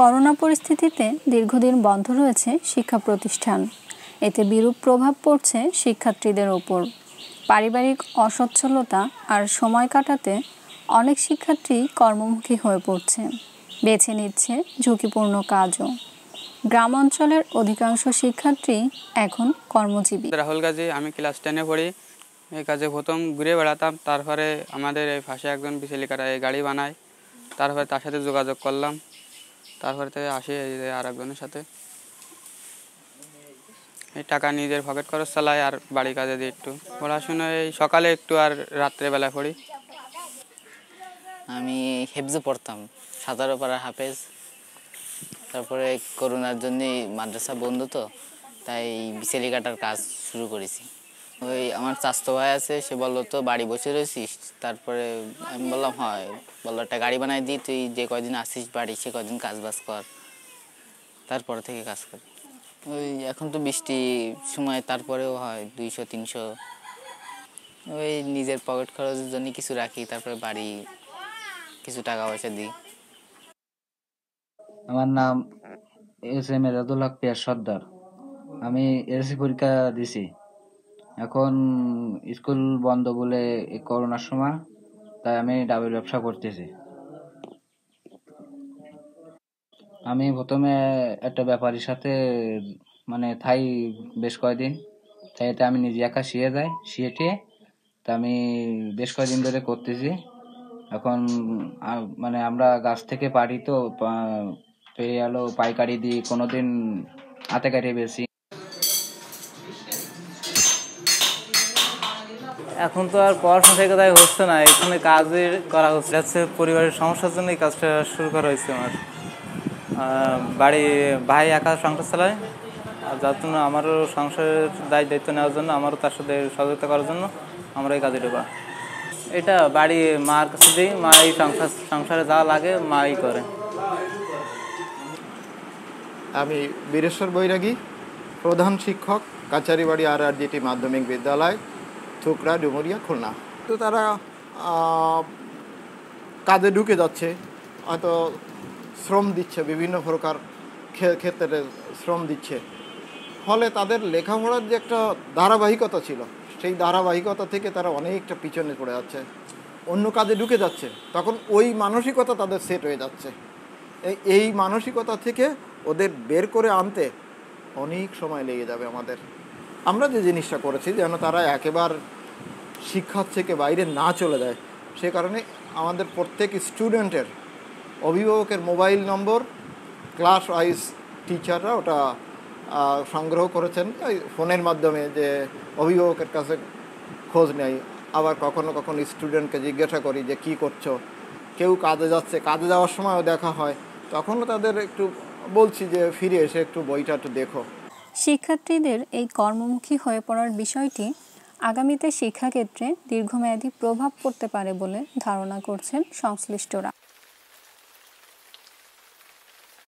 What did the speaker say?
Corona পরিস্থিতিতে দীর্ঘদিন বন্ধ রয়েছে শিক্ষা প্রতিষ্ঠান। এতে বিরূপ প্রভাব পড়ছে শিক্ষার্থীদের ওপর। পারিবারিক অসচ্ছলতা আর সময় কাটাতে অনেক শিক্ষার্থী কর্মমুখী হয়ে পড়ছে, বেছে নিচ্ছে ঝুঁকিপূর্ণ কাজও। গ্রাম অঞ্চলের অধিকাংশ শিক্ষার্থী এখন কর্মজীবী। রাহুল গাজী, আমি ক্লাস 10-এ পড়ি। এই কাজে প্রথম ঘুরে বেড়াতাম, তারপরে আমাদের এই পাশে একজন বিচলিকারা এই গাড়ি বানায়, তারপরে তার সাথে যোগাযোগ করলাম, তারপরে থেকে আসি এই আর একজনের সাথে। এই টাকা নিজের পকেট খরচ চালাই আর বাড়ি কাজে দিই একটু। পড়াশোনা এই সকালে একটু আর রাত্রেবেলা পড়ি। আমি হেফজে পড়তাম, 17 পাড়া হাফেজ। তারপরে করোনার জন্য মাদ্রাসা বন্ধ, তো তাই বিচেলি কাটার কাজ শুরু করেছি। ওই আমার চাচতো ভাই আছে, সে বললো তো বাড়ি বসে রয়েছিস, তারপরে আমি বললাম হয়, বললো একটা গাড়ি বানাই দিই, তুই যে কয়দিন আসিস বাড়ি সে কয়দিন কাজ বাজ কর। তারপরে থেকে কাজ করি। ওই এখন তো বৃষ্টি সময়, তারপরেও হয় 200-300। ওই নিজের পকেট খরচের জন্য কিছু রাখি, তারপরে বাড়ি কিছু টাকা পয়সা দিই। আমার নাম এস.এম. এরাদুল হক পিয়াস সর্দার। আমি এসএসসি পরীক্ষা দিছি। এখন স্কুল বন্ধ বলে এই করোনার সময়, তাই আমি ডাবের ব্যবসা করতেছি। আমি প্রথমে একটা ব্যাপারীর সাথে থাই বেশ কয়েকদিন, তাই এটা আমি নিজে একা শিখে তা আমি বেশ কয়েকদিন ধরে করতেছি। এখন আমরা গাছ থেকে পাড়ি, তো পেয়ে এলো পাইকারি দিই, কোনোদিন হাতে কাটিয়ে বেশি। এখন তো আর পড়াশোনা থেকে তাই হচ্ছে না, এখানে কাজের করা হচ্ছে। পরিবারের সমস্যার জন্য এই কাজটা শুরু করা হয়েছে। আমার বাড়ি ভাই একা সংসার চালায়, আর যার জন্য আমারও সংসারের দায়িত্ব নেওয়ার জন্য, আমারও তার সাথে সহযোগিতা করার জন্য আমরা এই কাজে ঢোকা। এটা বাড়ি মার কাছে দিই, মা এই সংসারে যা লাগে মাই করে। আমি বীরেশ্বর বৈরাগী, প্রধান শিক্ষক, কাছারিবাড়ি RRGT মাধ্যমিক বিদ্যালয়, থুকরা, ডুমুরিয়া, খুলনা। তো তারা কাজে ঢুকে যাচ্ছে, হয়তো শ্রম দিচ্ছে, বিভিন্ন প্রকার ক্ষেত্রে শ্রম দিচ্ছে, ফলে তাদের লেখাপড়ার যে একটা ধারাবাহিকতা ছিল, সেই ধারাবাহিকতা থেকে তারা অনেকটা পিছনে পড়ে যাচ্ছে, অন্য কাজে ঢুকে যাচ্ছে। তখন ওই মানসিকতা তাদের সেট হয়ে যাচ্ছে। এই মানসিকতা থেকে ওদের বের করে আনতে অনেক সময় লেগে যাবে আমাদের। আমরা যে জিনিসটা করেছি যেন তারা একেবারে শিক্ষার থেকে বাইরে না চলে যায়, সে কারণে আমাদের প্রত্যেক স্টুডেন্টের অভিভাবকের মোবাইল নম্বর ক্লাস ওয়াইজ টিচাররা ওটা সংগ্রহ করেছেন ফোনের মাধ্যমে, যে অভিভাবকের কাছে খোঁজ নেই। আবার কখনো কখনো স্টুডেন্টকে জিজ্ঞাসা করি যে কী করছো, কেউ কাজে যাচ্ছে, কাজে যাওয়ার সময়ও দেখা হয়, তখনও তাদের একটু বলছি যে ফিরে এসে একটু বইটা একটু দেখো। শিক্ষার্থীদের এই কর্মমুখী হয়ে পড়ার বিষয়টি আগামীতে শিক্ষাক্ষেত্রে দীর্ঘমেয়াদী প্রভাব পড়তে পারে বলে ধারণা করছেন সংশ্লিষ্টরা।